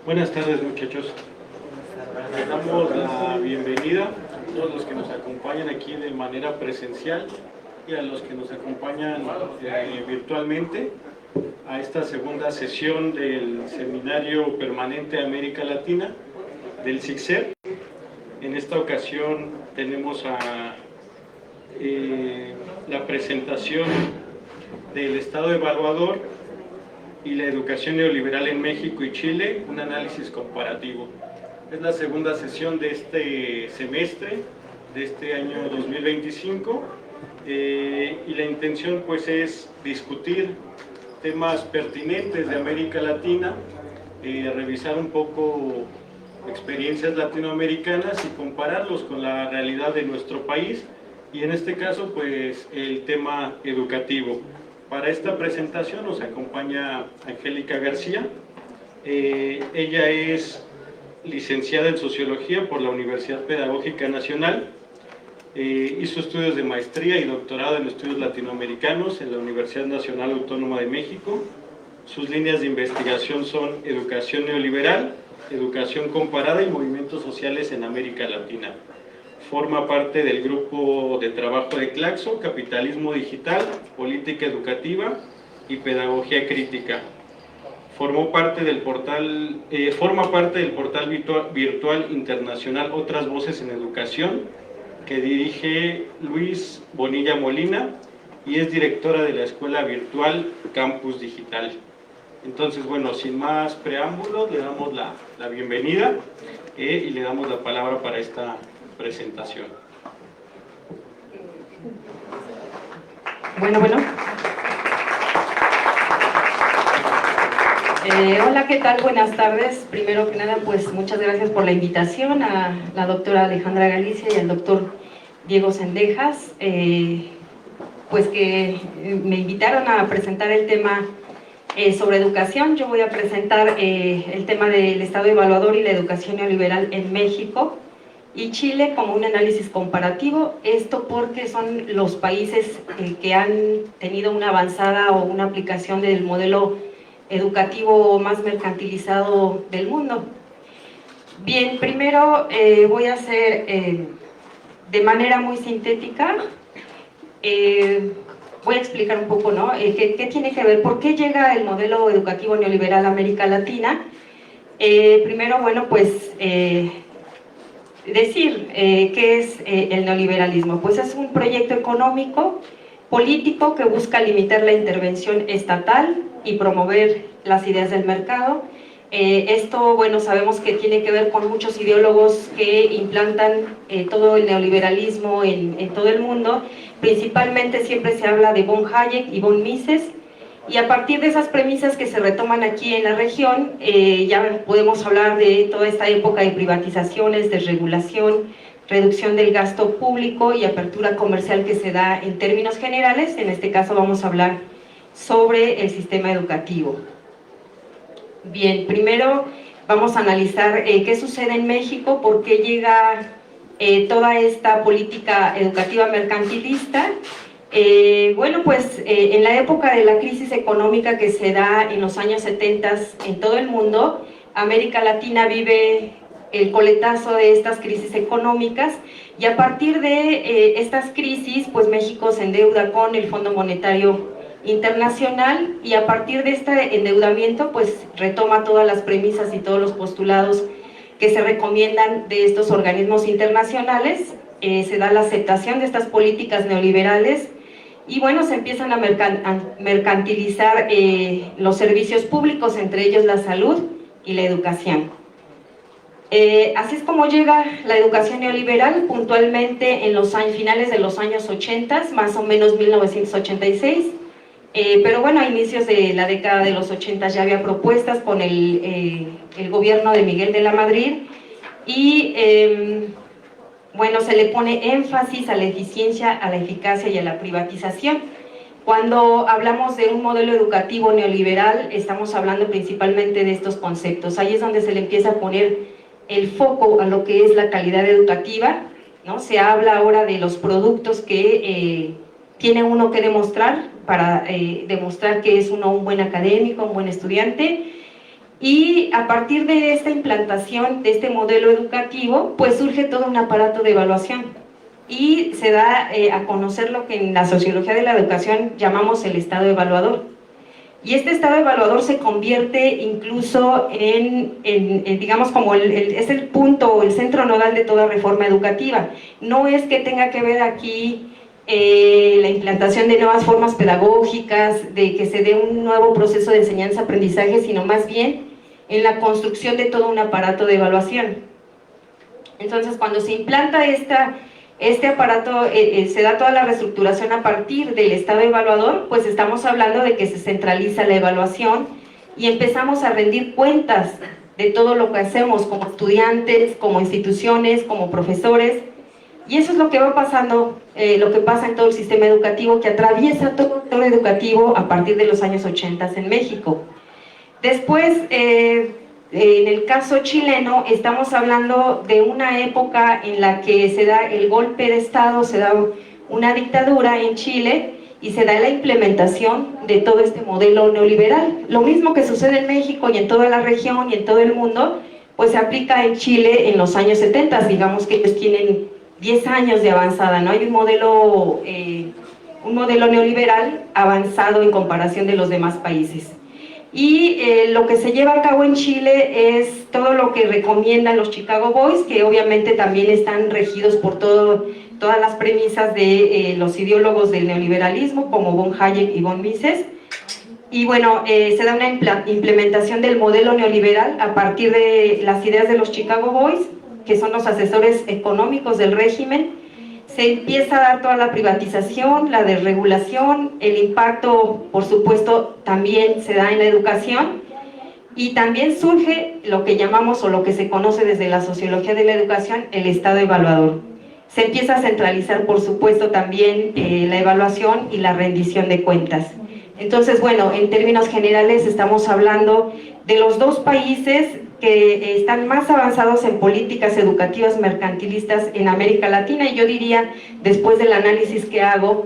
Buenas tardes, muchachos. Les damos la bienvenida a todos los que nos acompañan aquí de manera presencial y a los que nos acompañan virtualmente a esta segunda sesión del Seminario Permanente América Latina del SICSER. En esta ocasión tenemos la presentación del Estado Evaluador y la educación neoliberal en México y Chile, un análisis comparativo. Es la segunda sesión de este semestre, de este año 2025, y la intención pues es discutir temas pertinentes de América Latina, revisar un poco experiencias latinoamericanas y compararlos con la realidad de nuestro país, y en este caso pues el tema educativo. Para esta presentación nos acompaña Angélica García. Ella es licenciada en Sociología por la Universidad Pedagógica Nacional. Hizo estudios de maestría y doctorado en estudios latinoamericanos en la Universidad Nacional Autónoma de México. Sus líneas de investigación son educación neoliberal, educación comparada y movimientos sociales en América Latina. Forma parte del grupo de trabajo de Claxo, Capitalismo Digital, Política Educativa y Pedagogía Crítica. Forma parte del portal virtual internacional Otras Voces en Educación, que dirige Luis Bonilla Molina, y es directora de la escuela virtual Campus Digital. Entonces, bueno, sin más preámbulos, le damos la bienvenida y le damos la palabra para esta presentación. Bueno. Hola, ¿qué tal? Buenas tardes. Primero que nada, pues muchas gracias por la invitación a la doctora Alejandra Galicia y al doctor Diego Cendejas, pues que me invitaron a presentar el tema sobre educación. Yo voy a presentar el tema del Estado Evaluador y la educación neoliberal en México y Chile como un análisis comparativo. Esto porque son los países que han tenido una avanzada o una aplicación del modelo educativo más mercantilizado del mundo. Bien, primero voy a hacer de manera muy sintética, voy a explicar un poco, ¿no? ¿Qué tiene que ver? ¿Por qué llega el modelo educativo neoliberal a América Latina? Primero, bueno, pues decir qué es el neoliberalismo. Pues es un proyecto económico, político, que busca limitar la intervención estatal y promover las ideas del mercado. Esto, bueno, sabemos que tiene que ver con muchos ideólogos que implantan todo el neoliberalismo en todo el mundo. Principalmente siempre se habla de von Hayek y von Mises, y a partir de esas premisas que se retoman aquí en la región, ya podemos hablar de toda esta época de privatizaciones, desregulación, reducción del gasto público y apertura comercial que se da en términos generales. En este caso vamos a hablar sobre el sistema educativo. Bien, primero vamos a analizar qué sucede en México, por qué llega toda esta política educativa mercantilista. Bueno, pues en la época de la crisis económica que se da en los años 70 en todo el mundo, América Latina vive el coletazo de estas crisis económicas, y a partir de estas crisis, pues México se endeuda con el Fondo Monetario Internacional, y a partir de este endeudamiento pues retoma todas las premisas y todos los postulados que se recomiendan de estos organismos internacionales. Se da la aceptación de estas políticas neoliberales y bueno, se empiezan a mercantilizar los servicios públicos, entre ellos la salud y la educación. Así es como llega la educación neoliberal, puntualmente en los finales de los años 80, más o menos 1986, pero bueno, a inicios de la década de los 80 ya había propuestas con el gobierno de Miguel de la Madrid, y bueno, se le pone énfasis a la eficiencia, a la eficacia y a la privatización. Cuando hablamos de un modelo educativo neoliberal, estamos hablando principalmente de estos conceptos. Ahí es donde se le empieza a poner el foco a lo que es la calidad educativa, ¿no? Se habla ahora de los productos que tiene uno que demostrar para demostrar que es uno un buen académico, un buen estudiante. Y a partir de esta implantación de este modelo educativo, pues surge todo un aparato de evaluación y se da a conocer lo que en la sociología de la educación llamamos el estado evaluador. Y este estado evaluador se convierte incluso en digamos, como es el punto o el centro nodal de toda reforma educativa. No es que tenga que ver aquí la implantación de nuevas formas pedagógicas, de que se dé un nuevo proceso de enseñanza-aprendizaje, sino más bien en la construcción de todo un aparato de evaluación. Entonces, cuando se implanta este aparato, se da toda la reestructuración a partir del estado evaluador, pues estamos hablando de que se centraliza la evaluación y empezamos a rendir cuentas de todo lo que hacemos como estudiantes, como instituciones, como profesores, y eso es lo que va pasando, lo que pasa en todo el sistema educativo, que atraviesa todo el educativo a partir de los años 80 en México. Después, en el caso chileno, estamos hablando de una época en la que se da el golpe de Estado, se da una dictadura en Chile y se da la implementación de todo este modelo neoliberal. Lo mismo que sucede en México y en toda la región y en todo el mundo, pues se aplica en Chile en los años 70, digamos que ellos tienen 10 años de avanzada, ¿no? Hay un modelo neoliberal avanzado en comparación de los demás países. Y lo que se lleva a cabo en Chile es todo lo que recomiendan los Chicago Boys, que obviamente también están regidos por todas las premisas de los ideólogos del neoliberalismo, como von Hayek y von Mises. Y bueno, se da una implementación del modelo neoliberal a partir de las ideas de los Chicago Boys, que son los asesores económicos del régimen. Se empieza a dar toda la privatización, la desregulación, el impacto, por supuesto, también se da en la educación, y también surge lo que llamamos, o lo que se conoce desde la sociología de la educación, el estado evaluador. Se empieza a centralizar, por supuesto, también la evaluación y la rendición de cuentas. Entonces, bueno, en términos generales estamos hablando de los dos países que están más avanzados en políticas educativas mercantilistas en América Latina, y yo diría, después del análisis que hago,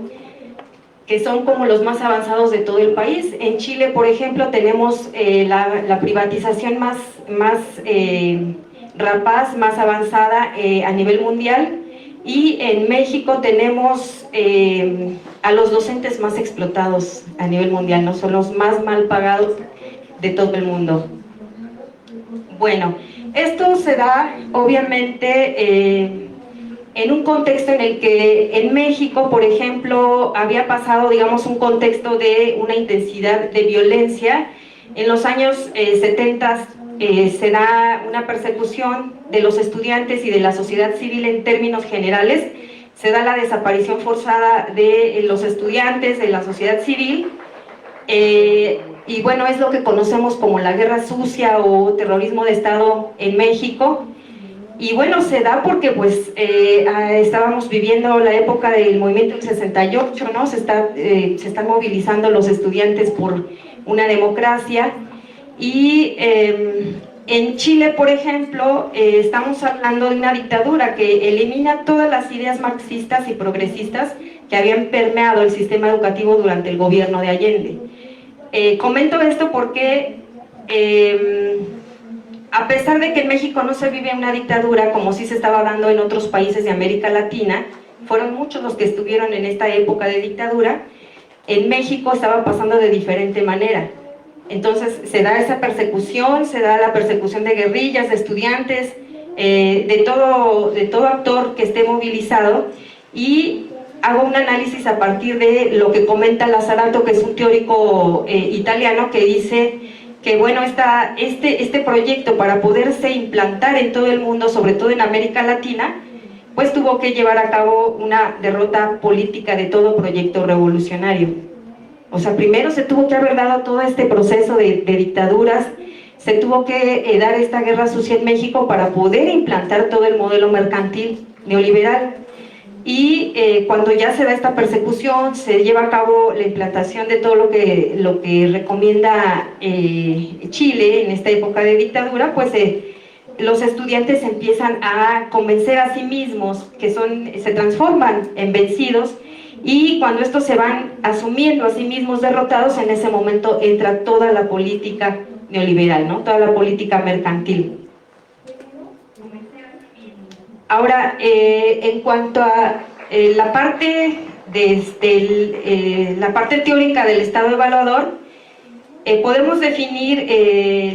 que son como los más avanzados de todo el país. En Chile, por ejemplo, tenemos la privatización más rapaz, más avanzada a nivel mundial, y en México tenemos a los docentes más explotados a nivel mundial, no son los más mal pagados de todo el mundo. Bueno, esto se da obviamente en un contexto en el que en México, por ejemplo, había pasado, digamos, un contexto de una intensidad de violencia. En los años 70 se da una persecución de los estudiantes y de la sociedad civil en términos generales. Se da la desaparición forzada de los estudiantes, de la sociedad civil, y bueno, es lo que conocemos como la guerra sucia o terrorismo de Estado en México. Y bueno, se da porque pues estábamos viviendo la época del movimiento del 68, ¿no? Se están movilizando los estudiantes por una democracia. Y en Chile, por ejemplo, estamos hablando de una dictadura que elimina todas las ideas marxistas y progresistas que habían permeado el sistema educativo durante el gobierno de Allende. Comento esto porque a pesar de que en México no se vive una dictadura como sí se estaba dando en otros países de América Latina, fueron muchos los que estuvieron en esta época de dictadura, en México estaba pasando de diferente manera. Entonces se da esa persecución, se da la persecución de guerrillas, de estudiantes, de todo actor que esté movilizado, y hago un análisis a partir de lo que comenta Lazzarato, que es un teórico italiano, que dice que bueno, este proyecto, para poderse implantar en todo el mundo, sobre todo en América Latina, pues tuvo que llevar a cabo una derrota política de todo proyecto revolucionario. O sea, primero se tuvo que haber dado todo este proceso de dictaduras, se tuvo que dar esta guerra sucia en México para poder implantar todo el modelo mercantil neoliberal. Y cuando ya se da esta persecución, se lleva a cabo la implantación de todo lo que recomienda Chile en esta época de dictadura, pues los estudiantes empiezan a convencer a sí mismos que se transforman en vencidos, y cuando estos se van asumiendo a sí mismos derrotados, en ese momento entra toda la política neoliberal, ¿no? Toda la política mercantil. Ahora, en cuanto a la parte la parte teórica del Estado evaluador, podemos definir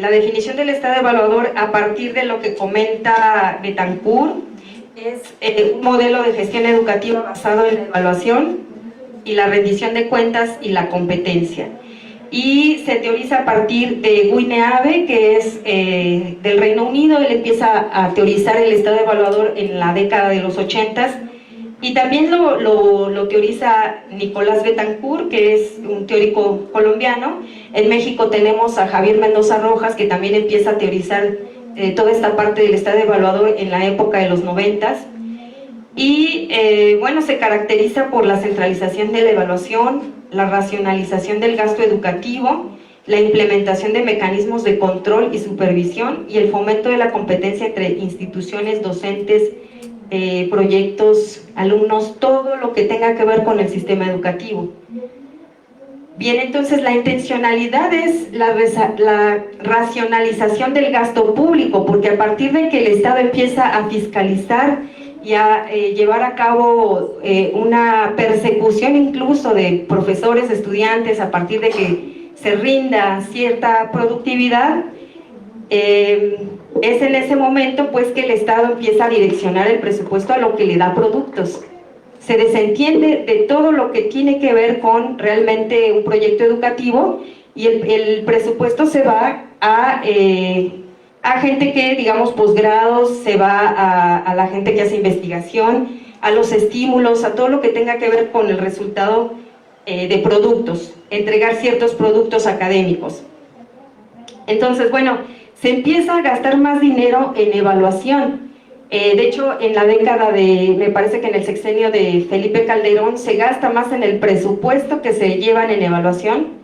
la definición del Estado evaluador a partir de lo que comenta Betancourt. Es un modelo de gestión educativa basado en la evaluación y la rendición de cuentas y la competencia. Y se teoriza a partir de Guineave, que es del Reino Unido. Él empieza a teorizar el Estado evaluador en la década de los 80s, y también lo teoriza Nicolás Betancourt, que es un teórico colombiano. En México tenemos a Javier Mendoza Rojas, que también empieza a teorizar toda esta parte del Estado evaluador en la época de los 90s. Y bueno, se caracteriza por la centralización de la evaluación, la racionalización del gasto educativo, la implementación de mecanismos de control y supervisión, y el fomento de la competencia entre instituciones, docentes, proyectos, alumnos, todo lo que tenga que ver con el sistema educativo. Bien, entonces la intencionalidad es la racionalización del gasto público, porque a partir de que el Estado empieza a fiscalizar y a llevar a cabo una persecución incluso de profesores, estudiantes, a partir de que se rinda cierta productividad, es en ese momento pues que el Estado empieza a direccionar el presupuesto a lo que le da productos. Se desentiende de todo lo que tiene que ver con realmente un proyecto educativo, y el presupuesto se va a gente que, digamos, posgrados, se va a la gente que hace investigación, a los estímulos, a todo lo que tenga que ver con el resultado de productos, entregar ciertos productos académicos. Entonces, bueno, se empieza a gastar más dinero en evaluación. De hecho, en la década me parece que en el sexenio de Felipe Calderón, se gasta más en el presupuesto que se llevan en evaluación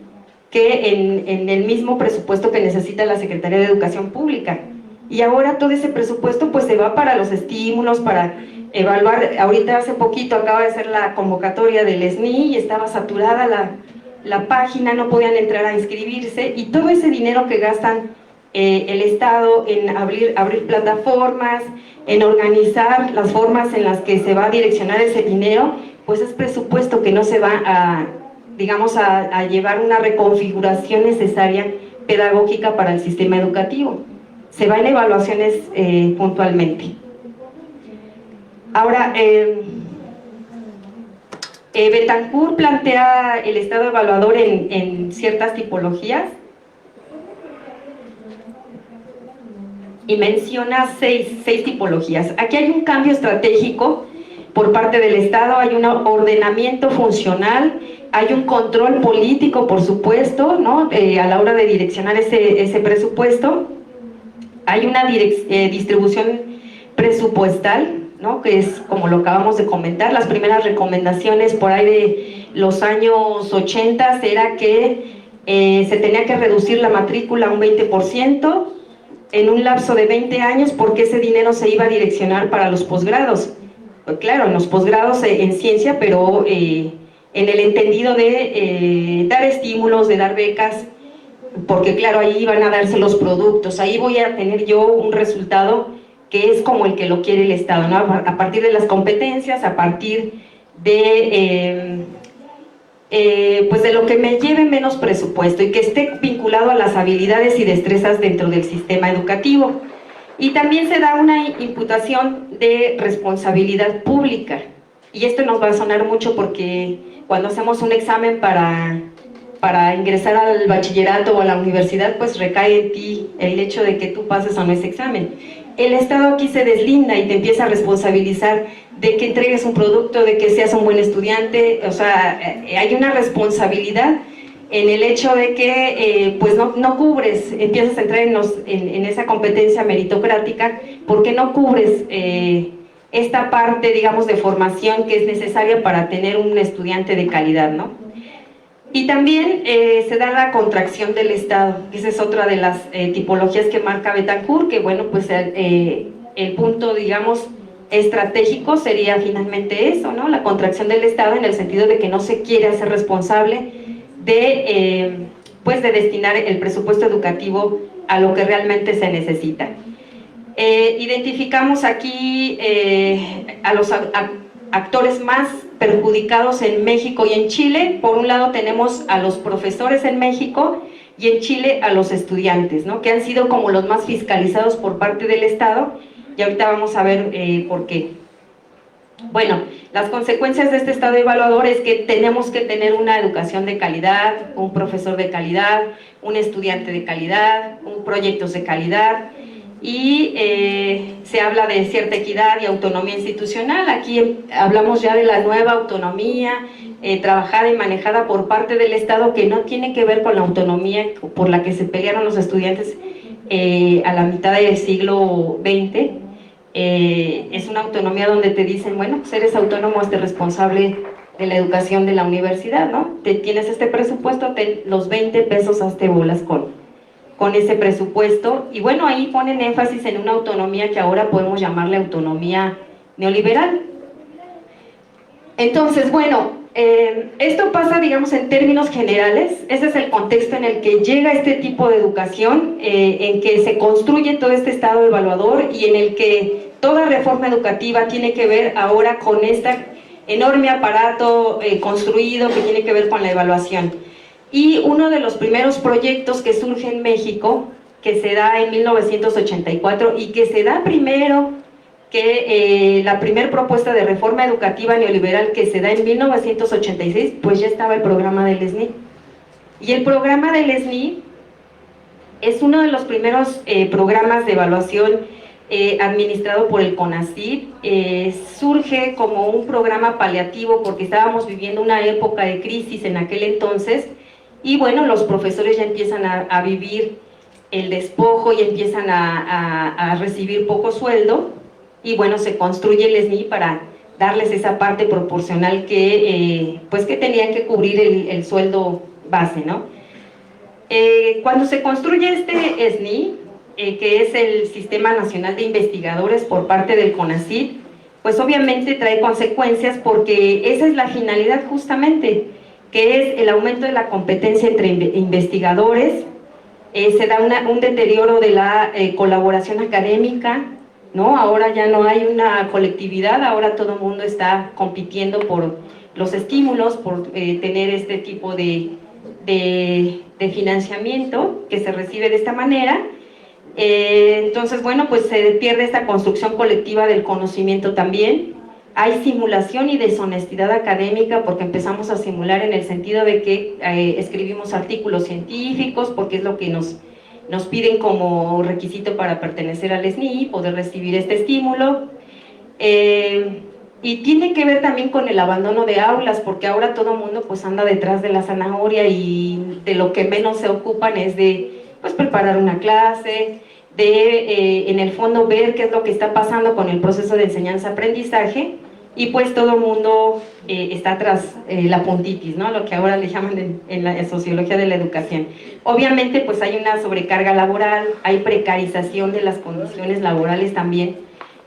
que en el mismo presupuesto que necesita la Secretaría de Educación Pública. Y ahora todo ese presupuesto pues se va para los estímulos, para evaluar. Ahorita hace poquito acaba de ser la convocatoria del SNI y estaba saturada la página, no podían entrar a inscribirse, y todo ese dinero que gastan el Estado en abrir plataformas, en organizar las formas en las que se va a direccionar ese dinero, pues es presupuesto que no se va a, digamos, a llevar una reconfiguración necesaria pedagógica para el sistema educativo. Se va en evaluaciones puntualmente. Ahora, Betancourt plantea el Estado evaluador en ciertas tipologías, y menciona seis tipologías. Aquí hay un cambio estratégico por parte del Estado, hay un ordenamiento funcional, hay un control político, por supuesto, ¿no? A la hora de direccionar ese presupuesto. Hay una distribución presupuestal, ¿no? Que es como lo acabamos de comentar. Las primeras recomendaciones por ahí de los años 80 era que se tenía que reducir la matrícula a un 20% en un lapso de 20 años, porque ese dinero se iba a direccionar para los posgrados. Pues claro, en los posgrados en ciencia, pero en el entendido de dar estímulos, de dar becas, porque claro, ahí van a darse los productos, ahí voy a tener yo un resultado que es como el que lo quiere el Estado, ¿no? A partir de las competencias, a partir de pues de lo que me lleve menos presupuesto y que esté vinculado a las habilidades y destrezas dentro del sistema educativo. Y también se da una imputación de responsabilidad pública, y esto nos va a sonar mucho porque cuando hacemos un examen para ingresar al bachillerato o a la universidad, pues recae en ti el hecho de que tú pases o no ese examen. El Estado aquí se deslinda y te empieza a responsabilizar de que entregues un producto, de que seas un buen estudiante. O sea, hay una responsabilidad en el hecho de que pues no cubres, empiezas a entrar en esa competencia meritocrática, porque no cubres esta parte, digamos, de formación que es necesaria para tener un estudiante de calidad, ¿no? Y también se da la contracción del Estado, esa es otra de las tipologías que marca Betancourt, que bueno, pues el punto, digamos, estratégico sería finalmente eso, ¿no? La contracción del Estado en el sentido de que no se quiere hacer responsable de, pues de destinar el presupuesto educativo a lo que realmente se necesita. Identificamos aquí a los actores más perjudicados en México y en Chile. Por un lado tenemos a los profesores en México y en Chile a los estudiantes, ¿no? Que han sido como los más fiscalizados por parte del Estado, y ahorita vamos a ver por qué. Bueno, las consecuencias de este Estado evaluador es que tenemos que tener una educación de calidad, un profesor de calidad, un estudiante de calidad, proyectos de calidad, y se habla de cierta equidad y autonomía institucional. Aquí hablamos ya de la nueva autonomía trabajada y manejada por parte del Estado, que no tiene que ver con la autonomía por la que se pelearon los estudiantes a la mitad del siglo XX. Es una autonomía donde te dicen, bueno, pues eres autónomo, eres responsable de la educación de la universidad, ¿no? Tienes este presupuesto, los 20 pesos hazte bolas con ese presupuesto. Y bueno, ahí ponen énfasis en una autonomía que ahora podemos llamarle autonomía neoliberal. Entonces, bueno, esto pasa, digamos, en términos generales. Ese es el contexto en el que llega este tipo de educación, en que se construye todo este Estado evaluador y en el que toda reforma educativa tiene que ver ahora con este enorme aparato construido que tiene que ver con la evaluación. Y uno de los primeros proyectos que surge en México, que se da en 1984 y que se da primero que la primera propuesta de reforma educativa neoliberal, que se da en 1986, pues ya estaba el programa del SNI. Y el programa del SNI es uno de los primeros programas de evaluación administrado por el CONACYT. Surge como un programa paliativo porque estábamos viviendo una época de crisis en aquel entonces, y bueno, los profesores ya empiezan a vivir el despojo y empiezan a recibir poco sueldo, y bueno, se construye el SNI para darles esa parte proporcional que, pues que tenían que cubrir el sueldo base, ¿no? Cuando se construye este SNI, que es el Sistema Nacional de Investigadores por parte del CONACYT, pues obviamente trae consecuencias, porque esa es la finalidad justamente, que es el aumento de la competencia entre investigadores. Se da un deterioro de la colaboración académica, ¿no? Ahora ya no hay una colectividad, ahora todo el mundo está compitiendo por los estímulos, por tener este tipo de financiamiento que se recibe de esta manera. Entonces, bueno, pues se pierde esta construcción colectiva del conocimiento también. Hay simulación y deshonestidad académica, porque empezamos a simular en el sentido de que escribimos artículos científicos, porque es lo que nos piden como requisito para pertenecer al SNI, poder recibir este estímulo. Y tiene que ver también con el abandono de aulas, porque ahora todo el mundo pues anda detrás de la zanahoria, y de lo que menos se ocupan es de pues preparar una clase, de en el fondo ver qué es lo que está pasando con el proceso de enseñanza-aprendizaje, y pues todo el mundo está tras la puntitis, ¿no? Lo que ahora le llaman en la sociología de la educación. Obviamente pues hay una sobrecarga laboral, hay precarización de las condiciones laborales también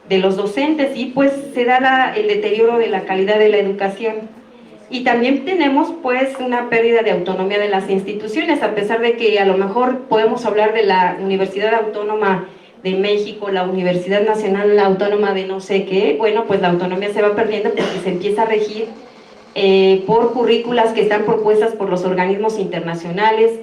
de los docentes, y pues se da el deterioro de la calidad de la educación. Y también tenemos pues una pérdida de autonomía de las instituciones, a pesar de que a lo mejor podemos hablar de la Universidad Autónoma de México, la Universidad Nacional Autónoma de no sé qué. Bueno, pues la autonomía se va perdiendo porque se empieza a regir por currículas que están propuestas por los organismos internacionales,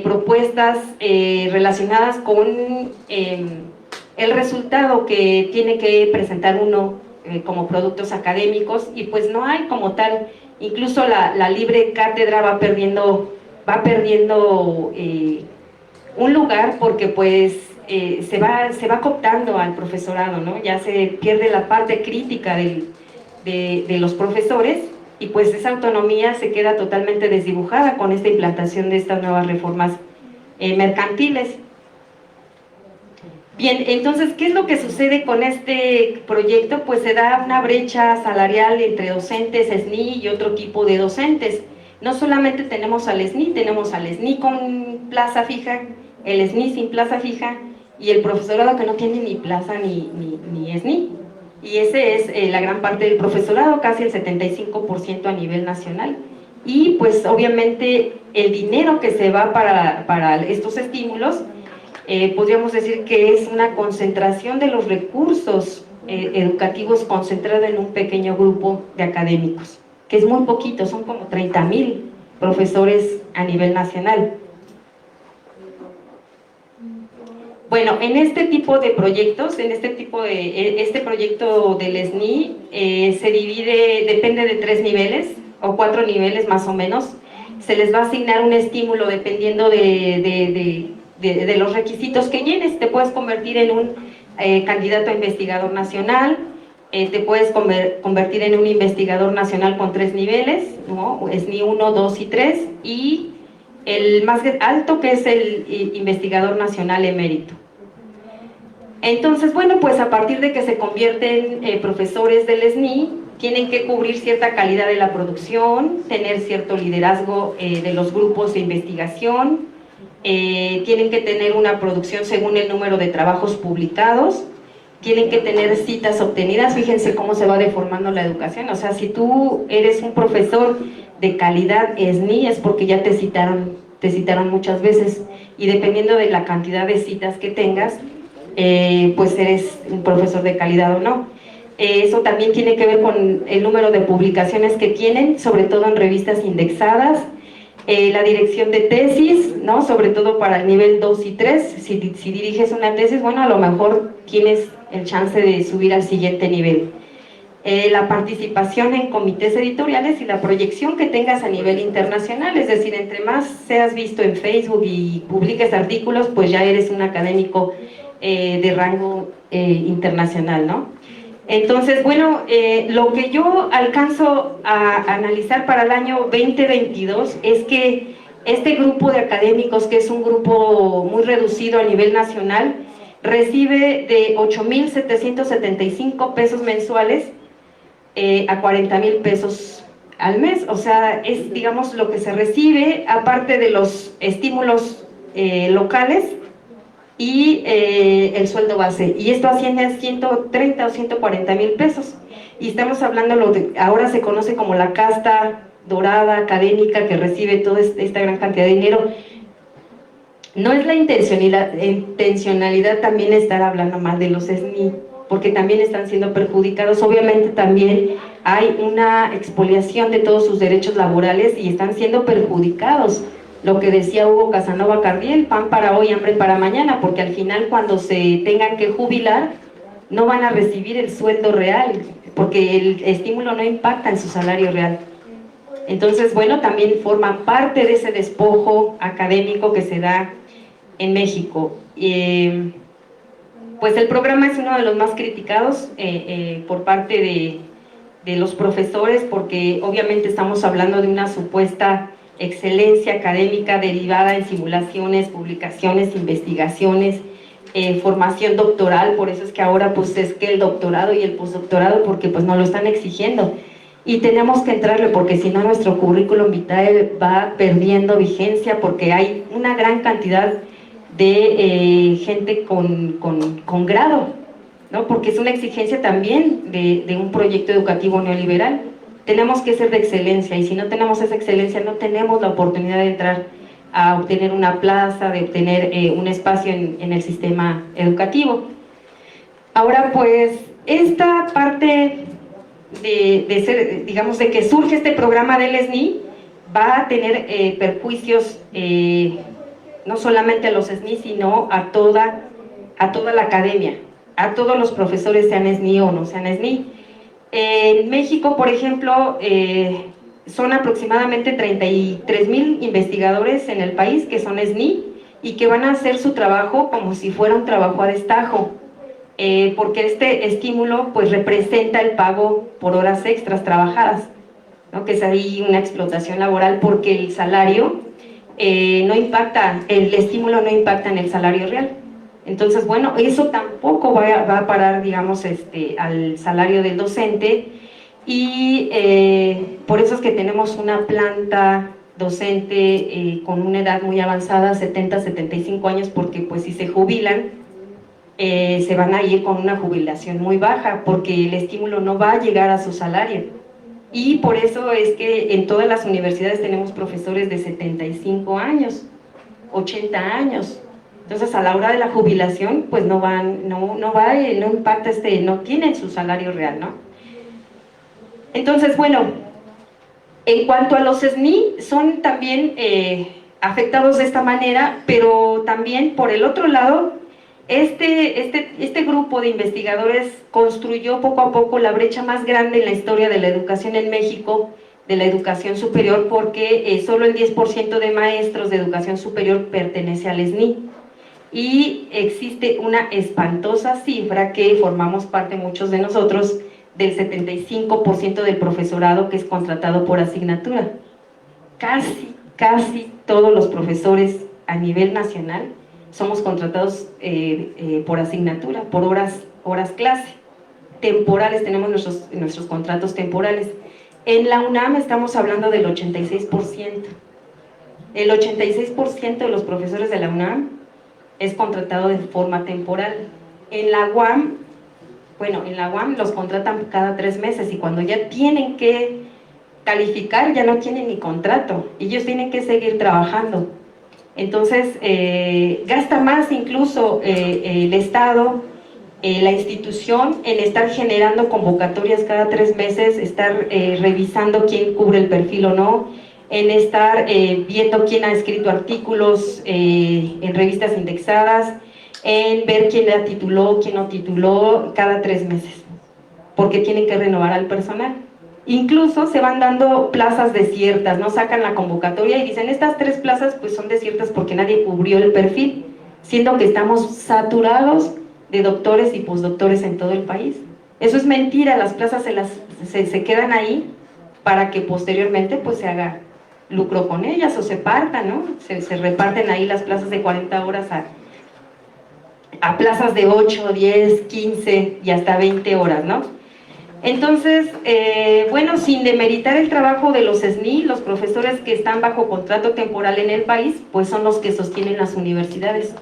propuestas relacionadas con el resultado que tiene que presentar uno como productos académicos, y pues no hay como tal. Incluso la libre cátedra va perdiendo un lugar, porque pues se va cooptando al profesorado, ¿no? Ya se pierde la parte crítica de los profesores, y pues esa autonomía se queda totalmente desdibujada con esta implantación de estas nuevas reformas mercantiles. Bien, entonces, ¿qué es lo que sucede con este proyecto? Pues se da una brecha salarial entre docentes, SNI y otro tipo de docentes. no solamente tenemos al SNI con plaza fija, el SNI sin plaza fija y el profesorado que no tiene ni plaza ni SNI. Y ese es la gran parte del profesorado, casi el 75% a nivel nacional. Y pues obviamente el dinero que se va para estos estímulos, podríamos decir que es una concentración de los recursos educativos concentrado en un pequeño grupo de académicos, que es muy poquito, son como 30,000 profesores a nivel nacional. Bueno, en este tipo de proyectos, este proyecto del SNI se divide, depende de 3 niveles o 4 niveles más o menos. Se les va a asignar un estímulo dependiendo de los requisitos que llenes. Te puedes convertir en un candidato a investigador nacional, te puedes convertir en un investigador nacional con 3 niveles, ¿no? SNI 1, 2 y 3, y el más alto, que es el investigador nacional emérito. Entonces, bueno, pues a partir de que se convierten profesores del SNI, tienen que cubrir cierta calidad de la producción, tener cierto liderazgo de los grupos de investigación, tienen que tener una producción según el número de trabajos publicados, tienen que tener citas obtenidas. Fíjense cómo se va deformando la educación. O sea, si tú eres un profesor de calidad SNI es porque ya te citaron muchas veces, y dependiendo de la cantidad de citas que tengas, pues eres un profesor de calidad o no. Eso también tiene que ver con el número de publicaciones que tienen, sobre todo en revistas indexadas, la dirección de tesis, ¿no? Sobre todo para el nivel 2 y 3, si diriges una tesis, bueno, a lo mejor tienes el chance de subir al siguiente nivel. La participación en comités editoriales y la proyección que tengas a nivel internacional, es decir, entre más seas visto en Facebook y publiques artículos, pues ya eres un académico de rango internacional, ¿no? Entonces, bueno, lo que yo alcanzo a analizar para el año 2022 es que este grupo de académicos, que es un grupo muy reducido a nivel nacional, recibe de 8,775 pesos mensuales a 40,000 pesos al mes. O sea, es, digamos, lo que se recibe, aparte de los estímulos locales y el sueldo base, y esto asciende a 130 o 140,000 pesos, y estamos hablando ahora se conoce como la casta dorada académica, que recibe toda esta gran cantidad de dinero. No es la intencionalidad también estar hablando mal de los SNI, porque también están siendo perjudicados. Obviamente también hay una expoliación de todos sus derechos laborales y están siendo perjudicados. Lo que decía Hugo Casanova Cardiel, pan para hoy, hambre para mañana, porque al final cuando se tengan que jubilar no van a recibir el sueldo real, porque el estímulo no impacta en su salario real. Entonces, bueno, también forma parte de ese despojo académico que se da en México. Pues el programa es uno de los más criticados por parte de los profesores, porque obviamente estamos hablando de una supuesta excelencia académica derivada en simulaciones, publicaciones, investigaciones, formación doctoral. Por eso es que ahora pues es que el doctorado y el postdoctorado, porque pues nos lo están exigiendo y tenemos que entrarle, porque si no nuestro currículum vitae va perdiendo vigencia, porque hay una gran cantidad de gente con grado, ¿no? Porque es una exigencia también de un proyecto educativo neoliberal. Tenemos que ser de excelencia, y si no tenemos esa excelencia no tenemos la oportunidad de entrar a obtener una plaza, de obtener un espacio en el sistema educativo. Ahora pues esta parte de ser, digamos, de que surge este programa del SNI va a tener perjuicios no solamente a los SNI, sino a toda la academia, a todos los profesores, sean SNI o no sean SNI. En México, por ejemplo, son aproximadamente 33,000 investigadores en el país que son SNI y que van a hacer su trabajo como si fuera un trabajo a destajo, porque este estímulo pues representa el pago por horas extras trabajadas, ¿no? Que es ahí una explotación laboral, porque el salario no impacta, el estímulo no impacta en el salario real. Entonces, bueno, eso tampoco va a parar, digamos, al salario del docente, y por eso es que tenemos una planta docente con una edad muy avanzada, 70, 75 años, porque pues si se jubilan, se van a ir con una jubilación muy baja, porque el estímulo no va a llegar a su salario. Y por eso es que en todas las universidades tenemos profesores de 75 años, 80 años. Entonces a la hora de la jubilación, pues no impacta, no tienen su salario real, ¿no? Entonces, bueno, en cuanto a los SNI, son también afectados de esta manera, pero también por el otro lado, este grupo de investigadores construyó poco a poco la brecha más grande en la historia de la educación en México, de la educación superior, porque solo el 10% de maestros de educación superior pertenece al SNI. Y existe una espantosa cifra que formamos parte muchos de nosotros, del 75% del profesorado que es contratado por asignatura. Casi todos los profesores a nivel nacional somos contratados por asignatura, por horas clase. Temporales, tenemos nuestros contratos temporales. En la UNAM estamos hablando del 86%. El 86% de los profesores de la UNAM es contratado de forma temporal. En la UAM, los contratan cada 3 meses, y cuando ya tienen que calificar, ya no tienen ni contrato, ellos tienen que seguir trabajando. Entonces, gasta más incluso el Estado, la institución, en estar generando convocatorias cada 3 meses, estar revisando quién cubre el perfil o no, en estar viendo quién ha escrito artículos en revistas indexadas, en ver quién la tituló, quién no tituló, cada 3 meses, porque tienen que renovar al personal. Incluso se van dando plazas desiertas, no sacan la convocatoria y dicen, estas 3 plazas pues son desiertas porque nadie cubrió el perfil, siendo que estamos saturados de doctores y postdoctores en todo el país. Eso es mentira, las plazas se quedan ahí para que posteriormente pues se haga lucro con ellas o se partan, ¿no? Se reparten ahí las plazas de 40 horas a plazas de 8, 10, 15 y hasta 20 horas, ¿no? Entonces, bueno, sin demeritar el trabajo de los SNI, los profesores que están bajo contrato temporal en el país, pues son los que sostienen las universidades.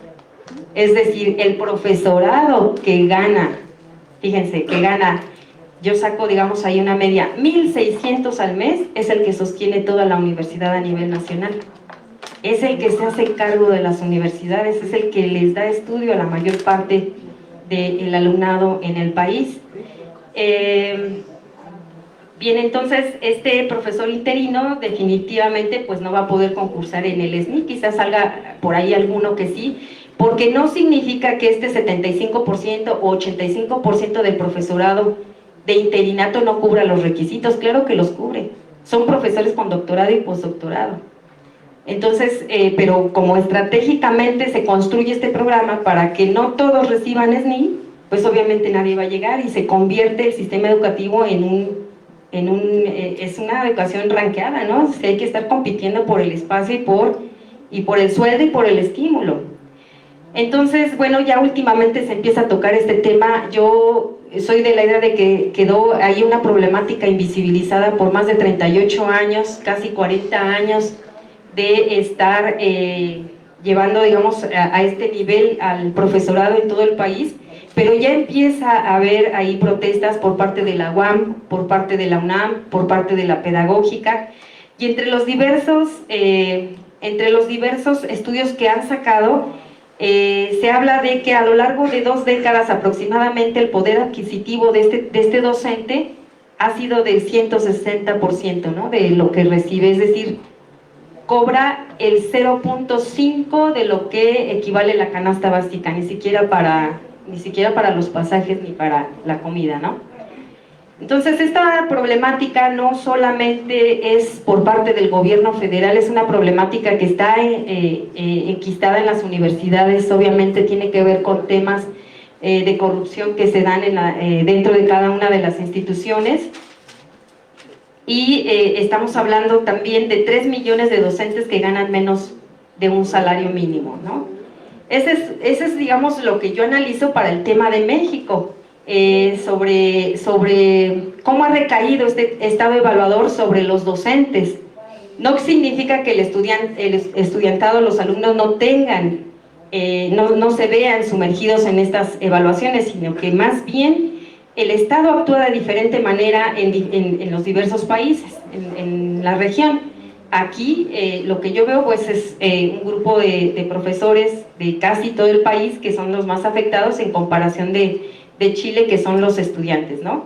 Es decir, el profesorado que gana, fíjense, que gana, yo saco, digamos, ahí una media, 1,600 al mes, es el que sostiene toda la universidad a nivel nacional. Es el que se hace cargo de las universidades, es el que les da estudio a la mayor parte del alumnado en el país. Bien, entonces este profesor interino definitivamente pues no va a poder concursar en el SNI, quizás salga por ahí alguno que sí, porque no significa que este 75% o 85% del profesorado de interinato no cubra los requisitos. Claro que los cubre, son profesores con doctorado y postdoctorado. Entonces, pero como estratégicamente se construye este programa para que no todos reciban SNI, pues obviamente nadie va a llegar y se convierte el sistema educativo es una educación ranqueada, ¿no? Hay que estar compitiendo por el espacio y por el sueldo y por el estímulo. Entonces, bueno, ya últimamente se empieza a tocar este tema. Yo soy de la idea de que quedó ahí una problemática invisibilizada por más de 38 años, casi 40 años, de estar llevando, digamos, a este nivel al profesorado en todo el país, pero ya empieza a haber ahí protestas por parte de la UAM, por parte de la UNAM, por parte de la pedagógica, y entre los diversos estudios que han sacado, se habla de que a lo largo de 2 décadas aproximadamente el poder adquisitivo de este docente ha sido del 160%, ¿no?, de lo que recibe, es decir, cobra el 0.5 de lo que equivale la canasta básica, ni siquiera para los pasajes ni para la comida, ¿no? Entonces, esta problemática no solamente es por parte del gobierno federal, es una problemática que está enquistada en las universidades. Obviamente tiene que ver con temas de corrupción que se dan dentro de cada una de las instituciones. Y estamos hablando también de 3 millones de docentes que ganan menos de un salario mínimo, ¿no? Ese es, digamos, lo que yo analizo para el tema de México. sobre cómo ha recaído este estado evaluador sobre los docentes. No significa que el estudiantado, los alumnos no tengan, no se vean sumergidos en estas evaluaciones, sino que más bien el Estado actúa de diferente manera en los diversos países, en la región. Aquí lo que yo veo pues es un grupo de profesores de casi todo el país que son los más afectados en comparación de Chile, que son los estudiantes, ¿no?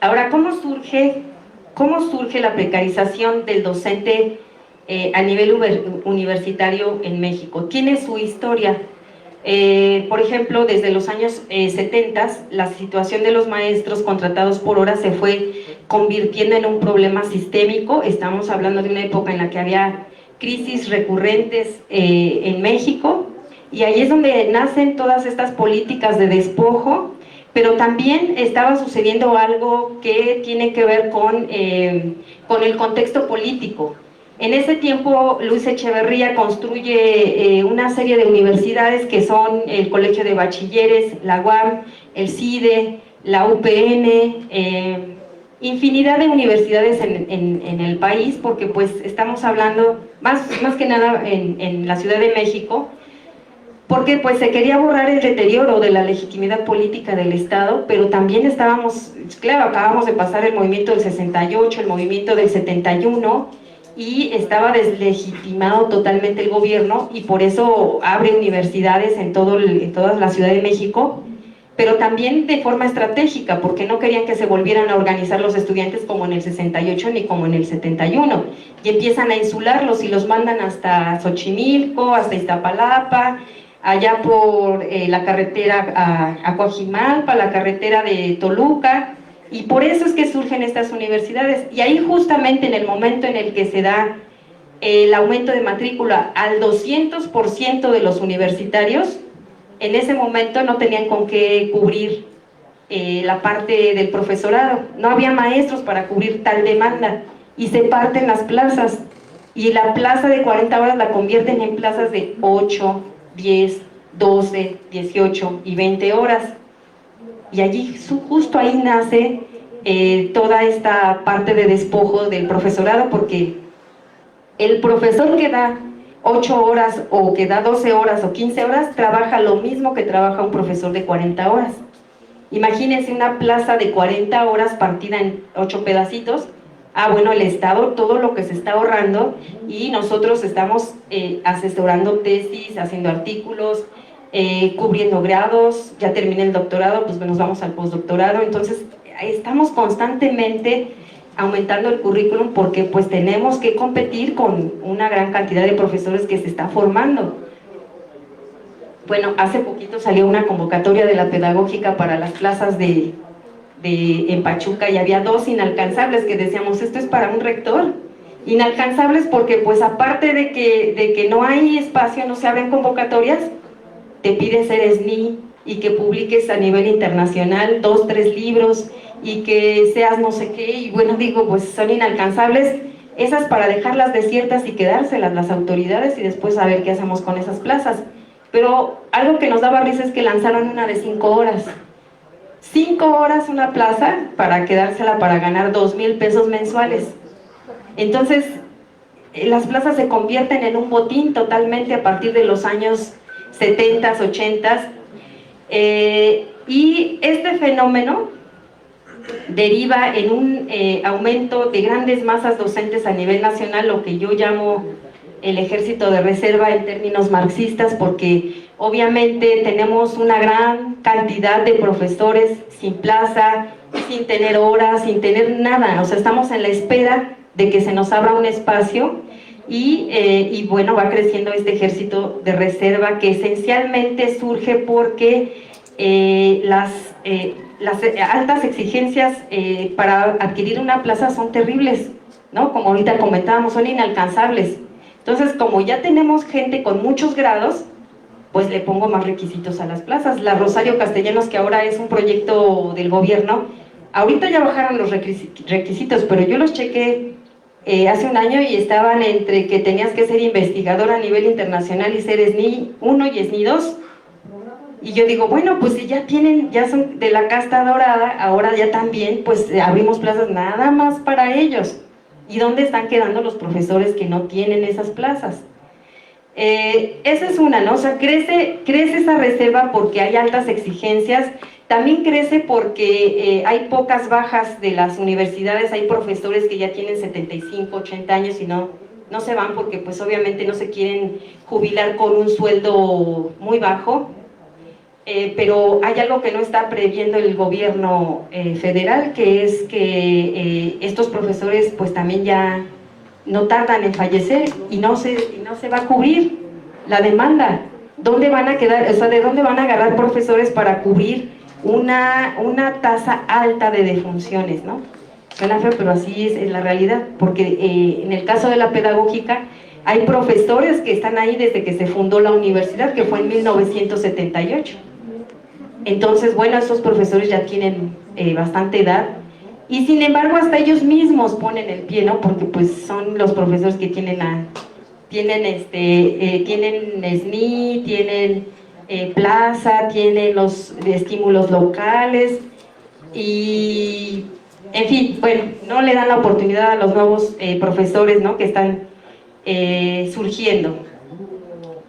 Ahora, ¿cómo surge la precarización del docente a nivel universitario en México? Tiene su historia. Por ejemplo, desde los años 70, la situación de los maestros contratados por hora se fue convirtiendo en un problema sistémico. Estamos hablando de una época en la que había crisis recurrentes en México, y ahí es donde nacen todas estas políticas de despojo, pero también estaba sucediendo algo que tiene que ver con el contexto político. En ese tiempo, Luis Echeverría construye una serie de universidades que son el Colegio de Bachilleres, la UAM, el CIDE, la UPN, infinidad de universidades en el país, porque pues estamos hablando más que nada en la Ciudad de México, porque pues se quería borrar el deterioro de la legitimidad política del Estado, pero también estábamos, claro, acabamos de pasar el movimiento del 68, el movimiento del 71, y estaba deslegitimado totalmente el gobierno, y por eso abre universidades en toda la Ciudad de México, pero también de forma estratégica, porque no querían que se volvieran a organizar los estudiantes como en el 68 ni como en el 71, y empiezan a insularlos y los mandan hasta Xochimilco, hasta Iztapalapa, allá por la carretera a Coajimalpa, la carretera de Toluca, y por eso es que surgen estas universidades. Y ahí justamente en el momento en el que se da el aumento de matrícula al 200% de los universitarios, en ese momento no tenían con qué cubrir la parte del profesorado, no había maestros para cubrir tal demanda, y se parten las plazas, y la plaza de 40 horas la convierten en plazas de 8, 10, 12, 18 y 20 horas. Y allí, justo ahí nace toda esta parte de despojo del profesorado, porque el profesor que da 8 horas o que da 12 horas o 15 horas trabaja lo mismo que trabaja un profesor de 40 horas. Imagínense una plaza de 40 horas partida en 8 pedacitos. Bueno, el Estado todo lo que se está ahorrando, y nosotros estamos asesorando tesis, haciendo artículos, cubriendo grados, ya terminé el doctorado, pues nos vamos al postdoctorado. Entonces estamos constantemente aumentando el currículum, porque pues tenemos que competir con una gran cantidad de profesores que se está formando. Bueno, hace poquito salió una convocatoria de la pedagógica para las plazas en Pachuca, y había 2 inalcanzables, que decíamos, esto es para un rector. Inalcanzables porque pues aparte de que no hay espacio, no se abren convocatorias, te pide ser SNI y que publiques a nivel internacional 2, 3 libros y que seas no sé qué, y bueno, digo, pues son inalcanzables, esas para dejarlas desiertas y quedárselas las autoridades y después saber qué hacemos con esas plazas. Pero algo que nos daba risa es que lanzaron una de 5 horas. 5 horas una plaza para quedársela, para ganar 2,000 pesos mensuales. Entonces, las plazas se convierten en un botín totalmente a partir de los años 70, 80, y este fenómeno deriva en un aumento de grandes masas docentes a nivel nacional, lo que yo llamo el ejército de reserva en términos marxistas, porque obviamente tenemos una gran cantidad de profesores sin plaza, sin tener horas, sin tener nada, o sea, estamos en la espera de que se nos abra un espacio. Y bueno, va creciendo este ejército de reserva, que esencialmente surge porque las altas exigencias para adquirir una plaza son terribles, ¿no? Como ahorita comentábamos, son inalcanzables. Entonces, como ya tenemos gente con muchos grados, pues le pongo más requisitos a las plazas. La Rosario Castellanos, que ahora es un proyecto del gobierno, ahorita ya bajaron los requisitos, pero yo los chequé hace un año y estaban entre que tenías que ser investigador a nivel internacional y ser SNI 1 y SNI 2. Y yo digo, bueno, pues si ya tienen, ya son de la casta dorada, ahora ya también, pues abrimos plazas nada más para ellos. ¿Y dónde están quedando los profesores que no tienen esas plazas? Esa es una, ¿no? O sea, crece esa reserva porque hay altas exigencias, también crece porque hay pocas bajas de las universidades, hay profesores que ya tienen 75, 80 años y no se van porque pues obviamente no se quieren jubilar con un sueldo muy bajo. Pero hay algo que no está previendo el gobierno federal, que es que estos profesores pues también ya no tardan en fallecer y no se va a cubrir la demanda. ¿Dónde van a quedar? O sea, ¿de dónde van a agarrar profesores para cubrir una tasa alta de defunciones, ¿no? Suena feo, pero así es la realidad, porque en el caso de la pedagógica hay profesores que están ahí desde que se fundó la universidad, que fue en 1978. Entonces, bueno, estos profesores ya tienen bastante edad y sin embargo hasta ellos mismos ponen el pie, ¿no? Porque pues son los profesores que tienen SNI, tienen plaza, tienen los estímulos locales y, en fin, bueno, no le dan la oportunidad a los nuevos profesores, ¿no? Que están surgiendo.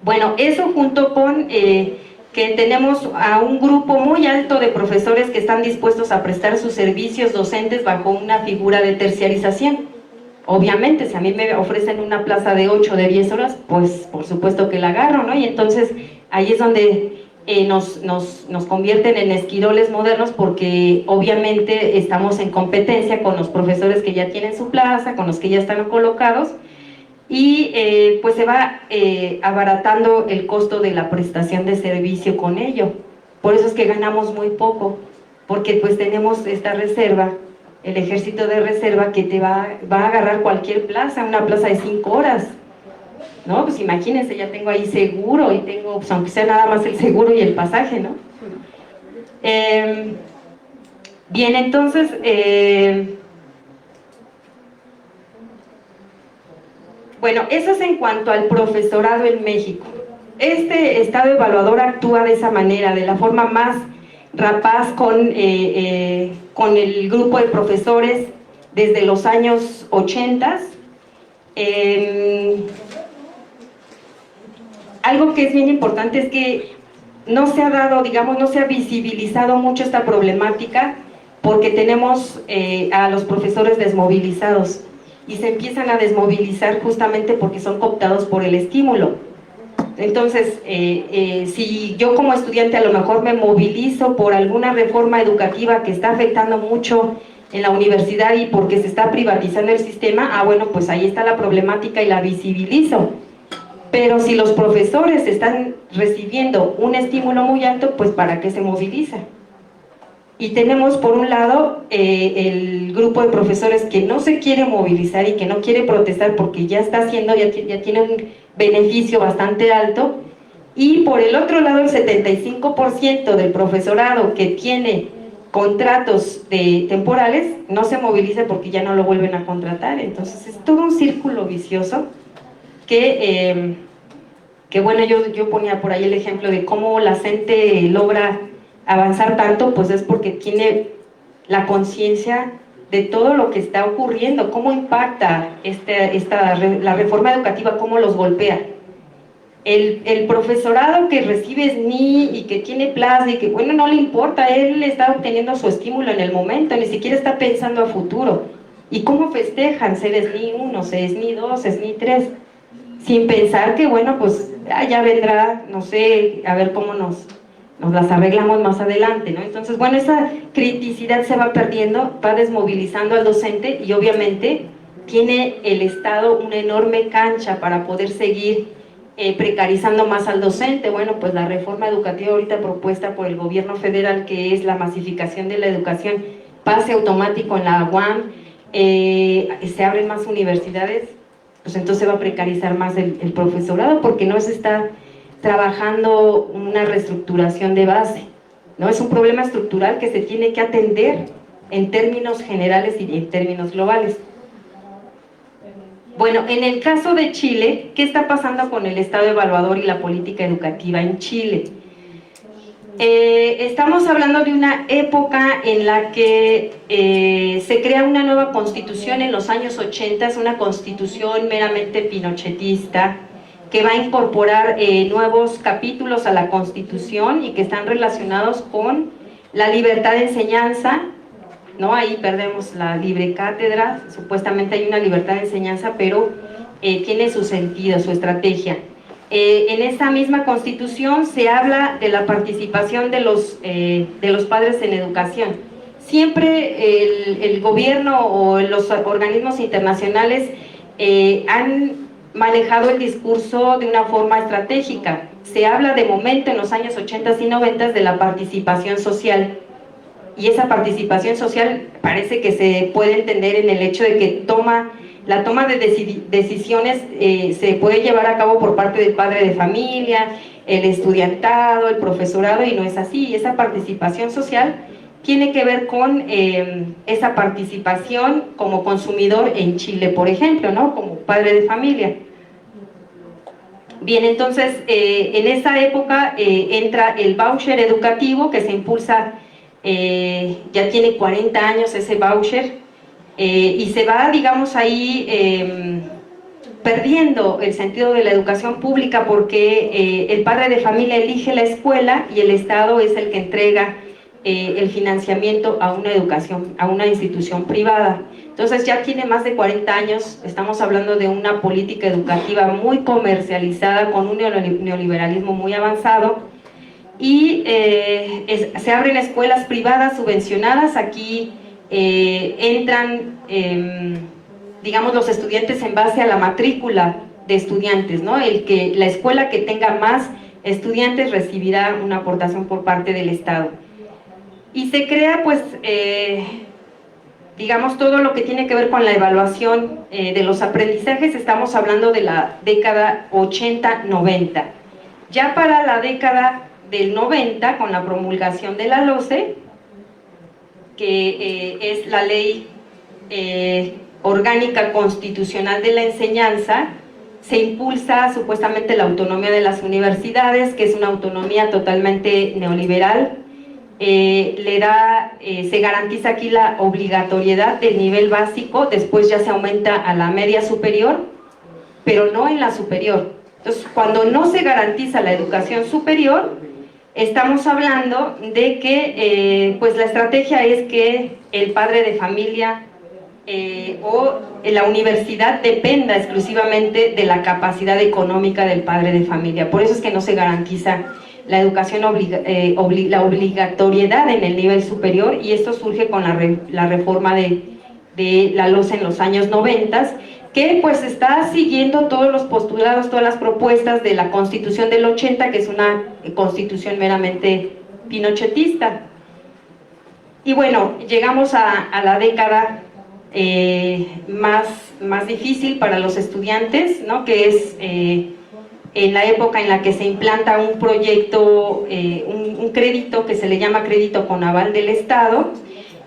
Bueno, eso junto con que tenemos a un grupo muy alto de profesores que están dispuestos a prestar sus servicios docentes bajo una figura de terciarización. Obviamente, si a mí me ofrecen una plaza de 8 o de 10 horas, pues por supuesto que la agarro, ¿no? Y entonces ahí es donde nos convierten en esquiroles modernos, porque obviamente estamos en competencia con los profesores que ya tienen su plaza, con los que ya están colocados, y pues se va abaratando el costo de la prestación de servicio con ello. Por eso es que ganamos muy poco, porque pues tenemos esta reserva, el ejército de reserva que te va a agarrar cualquier plaza, una plaza de 5 horas, ¿no? Pues imagínense, ya tengo ahí seguro y tengo, pues aunque sea nada más el seguro y el pasaje, ¿no? Bien, entonces bueno, eso es en cuanto al profesorado en México. Este estado evaluador actúa de esa manera, de la forma más rapaz con el grupo de profesores desde los años 80. Algo que es bien importante es que no se ha dado, digamos, no se ha visibilizado mucho esta problemática porque tenemos a los profesores desmovilizados y se empiezan a desmovilizar justamente porque son cooptados por el estímulo. Entonces, si yo como estudiante a lo mejor me movilizo por alguna reforma educativa que está afectando mucho en la universidad y porque se está privatizando el sistema, bueno, pues ahí está la problemática y la visibilizo. Pero si los profesores están recibiendo un estímulo muy alto, pues ¿para qué se moviliza? Y tenemos por un lado el grupo de profesores que no se quiere movilizar y que no quiere protestar porque ya está haciendo, ya tiene un beneficio bastante alto, y por el otro lado el 75% del profesorado que tiene contratos temporales no se moviliza porque ya no lo vuelven a contratar. Entonces es todo un círculo vicioso que bueno, yo ponía por ahí el ejemplo de cómo la gente logra avanzar tanto, pues es porque tiene la conciencia de todo lo que está ocurriendo, cómo impacta la reforma educativa, cómo los golpea. El profesorado que recibe SNI y que tiene plaza y que, bueno, no le importa, él está obteniendo su estímulo en el momento, ni siquiera está pensando a futuro. ¿Y cómo festejan ser SNI 1, ser SNI 2, SNI 3? Sin pensar que, bueno, pues ya vendrá, no sé, a ver cómo nos las arreglamos más adelante, ¿no? Entonces, bueno, esa criticidad se va perdiendo, va desmovilizando al docente y obviamente tiene el Estado una enorme cancha para poder seguir precarizando más al docente. Bueno, pues la reforma educativa ahorita propuesta por el gobierno federal, que es la masificación de la educación, pase automático en la UAM, se abren más universidades, pues entonces se va a precarizar más el profesorado porque no se está trabajando una reestructuración de base, ¿no? Es un problema estructural que se tiene que atender en términos generales y en términos globales. Bueno, en el caso de Chile, ¿qué está pasando con el Estado evaluador y la política educativa en Chile? Estamos hablando de una época en la que se crea una nueva constitución en los años 80, es una constitución meramente pinochetista, que va a incorporar nuevos capítulos a la Constitución y que están relacionados con la libertad de enseñanza, ¿no? Ahí perdemos la libre cátedra, supuestamente hay una libertad de enseñanza, pero tiene su sentido, su estrategia. En esa misma Constitución se habla de la participación de los padres en educación. Siempre el gobierno o los organismos internacionales han manejado el discurso de una forma estratégica. Se habla de momento en los años 80 y 90 de la participación social, y esa participación social parece que se puede entender en el hecho de que la toma de decisiones se puede llevar a cabo por parte del padre de familia, el estudiantado, el profesorado, y no es así. Esa participación social tiene que ver con esa participación como consumidor en Chile, por ejemplo, ¿no? Como padre de familia. Bien, entonces, en esa época entra el voucher educativo que se impulsa, ya tiene 40 años ese voucher, y se va, digamos, ahí perdiendo el sentido de la educación pública porque el padre de familia elige la escuela y el Estado es el que entrega el financiamiento a una educación, a una institución privada. Entonces ya tiene más de 40 años, estamos hablando de una política educativa muy comercializada, con un neoliberalismo muy avanzado, y se abren escuelas privadas subvencionadas. Aquí entran, digamos, los estudiantes en base a la matrícula de estudiantes, ¿no? La escuela que tenga más estudiantes recibirá una aportación por parte del Estado. Y se crea, pues, digamos, todo lo que tiene que ver con la evaluación de los aprendizajes. Estamos hablando de la década 80-90. Ya para la década del 90, con la promulgación de la LOCE, que es la Ley Orgánica Constitucional de la Enseñanza, se impulsa supuestamente la autonomía de las universidades, que es una autonomía totalmente neoliberal. Se garantiza aquí la obligatoriedad del nivel básico, después ya se aumenta a la media superior, pero no en la superior. Entonces, cuando no se garantiza la educación superior, estamos hablando de que pues la estrategia es que el padre de familia o la universidad dependa exclusivamente de la capacidad económica del padre de familia. Por eso es que no se garantiza la educación, la obligatoriedad en el nivel superior, y esto surge con la reforma de la LOCE en los años 90, que pues está siguiendo todos los postulados, todas las propuestas de la Constitución del 80, que es una constitución meramente pinochetista. Y bueno, llegamos a la década más difícil para los estudiantes, ¿no? Que es en la época en la que se implanta un proyecto, un crédito que se le llama crédito con aval del Estado,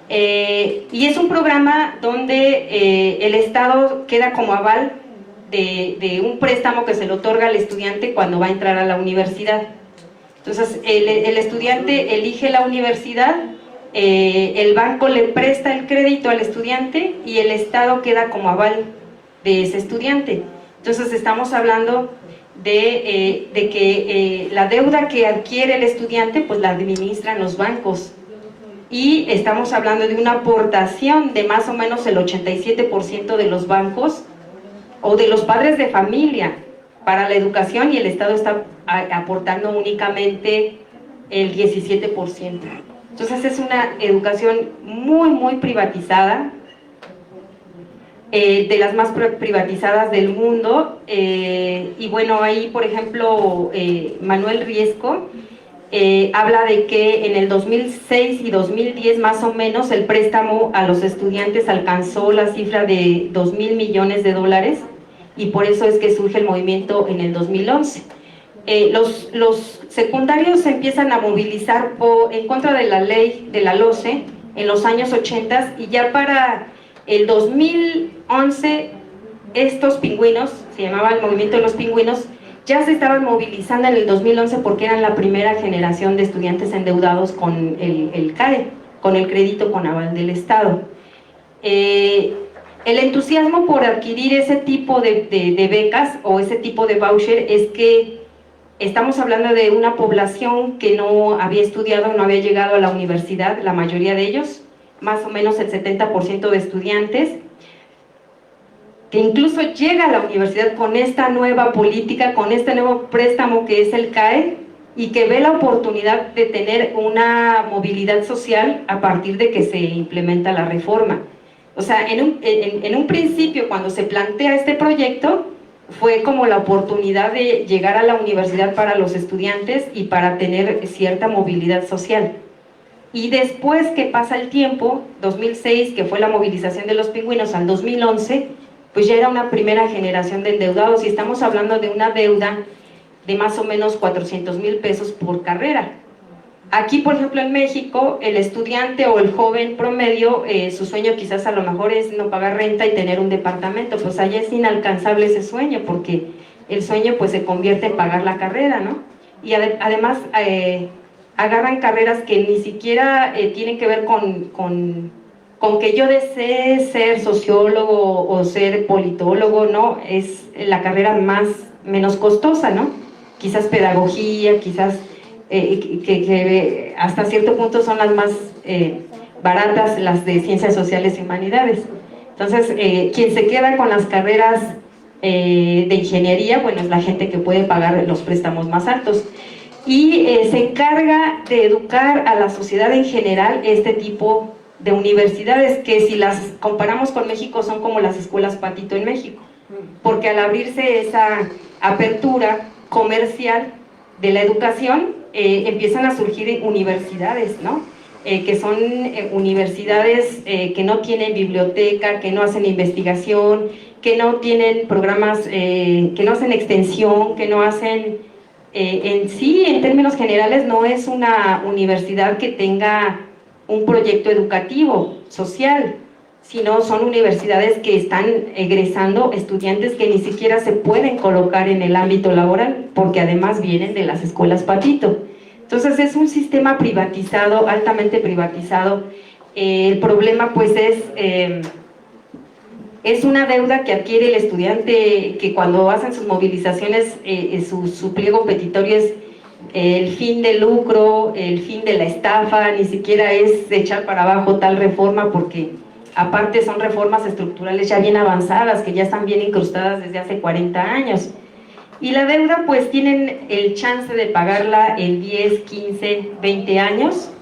y es un programa donde el Estado queda como aval de un préstamo que se le otorga al estudiante cuando va a entrar a la universidad. Entonces el estudiante elige la universidad, el banco le presta el crédito al estudiante y el Estado queda como aval de ese estudiante. Entonces estamos hablando de que la deuda que adquiere el estudiante pues la administran los bancos, y estamos hablando de una aportación de más o menos el 87% de los bancos o de los padres de familia para la educación, y el Estado está aportando únicamente el 17%. Entonces es una educación muy privatizada, de las más privatizadas del mundo. Y bueno, ahí por ejemplo Manuel Riesco habla de que en el 2006 y 2010 más o menos el préstamo a los estudiantes alcanzó la cifra de $2,000 millones, y por eso es que surge el movimiento en el 2011. Los secundarios se empiezan a movilizar en contra de la ley de la LOCE en los años 80, y ya para el 2011 estos pingüinos, se llamaba el movimiento de los pingüinos, ya se estaban movilizando en el 2011 porque eran la primera generación de estudiantes endeudados con el CAE, con el crédito con aval del Estado. El entusiasmo por adquirir ese tipo de becas o ese tipo de voucher es que estamos hablando de una población que no había estudiado, no había llegado a la universidad, la mayoría de ellos, más o menos el 70% de estudiantes, que incluso llega a la universidad con esta nueva política, con este nuevo préstamo que es el CAE, y que ve la oportunidad de tener una movilidad social a partir de que se implementa la reforma. O sea, en un principio, cuando se plantea este proyecto, fue como la oportunidad de llegar a la universidad para los estudiantes y para tener cierta movilidad social. Y después que pasa el tiempo, 2006, que fue la movilización de los pingüinos, al 2011, pues ya era una primera generación de endeudados, y estamos hablando de una deuda de más o menos 400,000 pesos por carrera. Aquí, por ejemplo, en México, el estudiante o el joven promedio, su sueño quizás a lo mejor es no pagar renta y tener un departamento. Pues allá es inalcanzable ese sueño, porque el sueño pues se convierte en pagar la carrera, ¿no? Y además agarran carreras que ni siquiera tienen que ver con que yo desee ser sociólogo o ser politólogo, ¿no? Es la carrera menos costosa, ¿no? Quizás pedagogía, quizás que hasta cierto punto son las más baratas, las de ciencias sociales y humanidades. Entonces, quien se queda con las carreras de ingeniería, bueno, es la gente que puede pagar los préstamos más altos. Y se encarga de educar a la sociedad en general este tipo de universidades, que si las comparamos con México son como las escuelas Patito en México, porque al abrirse esa apertura comercial de la educación, empiezan a surgir universidades, ¿no? Que son universidades que no tienen biblioteca, que no hacen investigación, que no tienen programas, que no hacen extensión, que no hacen, en sí, en términos generales, no es una universidad que tenga un proyecto educativo, social, sino son universidades que están egresando estudiantes que ni siquiera se pueden colocar en el ámbito laboral, porque además vienen de las escuelas Patito. Entonces es un sistema privatizado, altamente privatizado. El problema pues es una deuda que adquiere el estudiante, que cuando hacen sus movilizaciones, su pliego petitorio es el fin del lucro, el fin de la estafa, ni siquiera es echar para abajo tal reforma, porque aparte son reformas estructurales ya bien avanzadas, que ya están bien incrustadas desde hace 40 años. Y la deuda pues tienen el chance de pagarla en 10, 15, 20 años,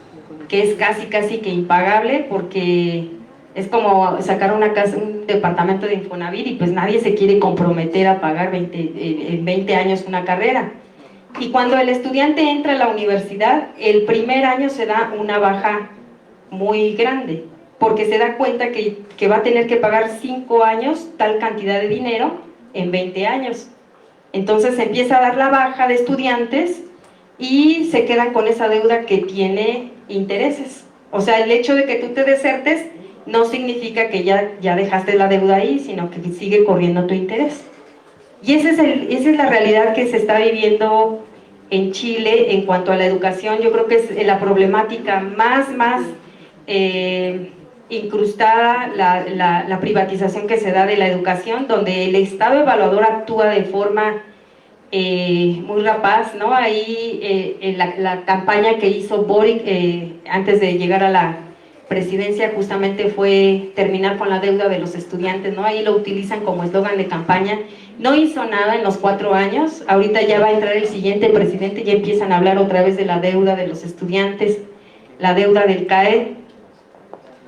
que es casi que impagable, porque es como sacar una casa, un departamento de Infonavit, y pues nadie se quiere comprometer a pagar en 20 años una carrera. Y cuando el estudiante entra a la universidad, el primer año se da una baja muy grande, porque se da cuenta que va a tener que pagar 5 años tal cantidad de dinero en 20 años. Entonces se empieza a dar la baja de estudiantes y se quedan con esa deuda que tiene intereses. O sea, el hecho de que tú te desertes no significa que ya dejaste la deuda ahí, sino que sigue corriendo tu interés. Y esa es la realidad que se está viviendo en Chile en cuanto a la educación. Yo creo que es la problemática más incrustada, la privatización que se da de la educación, donde el Estado evaluador actúa de forma muy rapaz, ¿no? Ahí en la campaña que hizo Boric antes de llegar a la presidencia justamente fue terminar con la deuda de los estudiantes, ¿no? Ahí lo utilizan como eslogan de campaña. No hizo nada en los 4 años, ahorita ya va a entrar el siguiente presidente, ya empiezan a hablar otra vez de la deuda de los estudiantes, la deuda del CAE.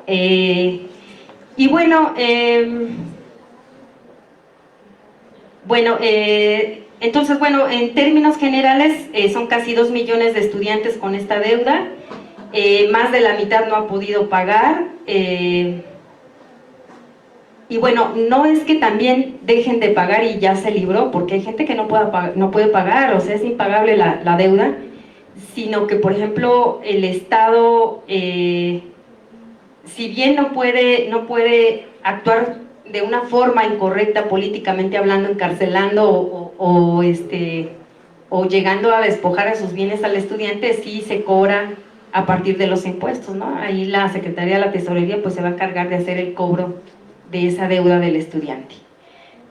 Y bueno, entonces, bueno, en términos generales, son casi 2 millones de estudiantes con esta deuda, más de la mitad no ha podido pagar, y bueno, no es que también dejen de pagar y ya se libró, porque hay gente que no puede pagar, o sea, es impagable la deuda, sino que, por ejemplo, el Estado, si bien no puede actuar de una forma incorrecta políticamente hablando, encarcelando o llegando a despojar a sus bienes al estudiante, sí se cobra a partir de los impuestos, ¿no? Ahí la Secretaría de la Tesorería pues se va a encargar de hacer el cobro de esa deuda del estudiante.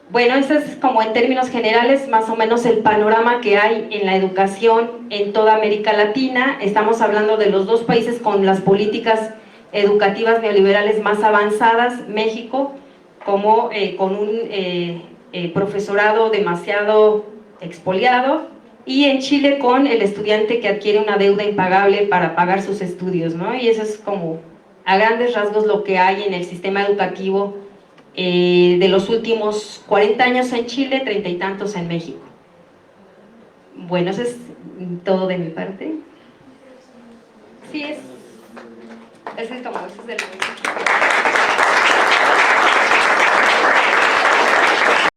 Bueno, eso es como en términos generales más o menos el panorama que hay en la educación en toda América Latina. Estamos hablando de los dos países con las políticas educativas neoliberales más avanzadas, México como con un profesorado demasiado expoliado, y en Chile con el estudiante que adquiere una deuda impagable para pagar sus estudios, ¿no? Y eso es como a grandes rasgos lo que hay en el sistema educativo de los últimos 40 años en Chile, 30 y tantos en México. Bueno, eso es todo de mi parte. Sí, ese es como, ese es el...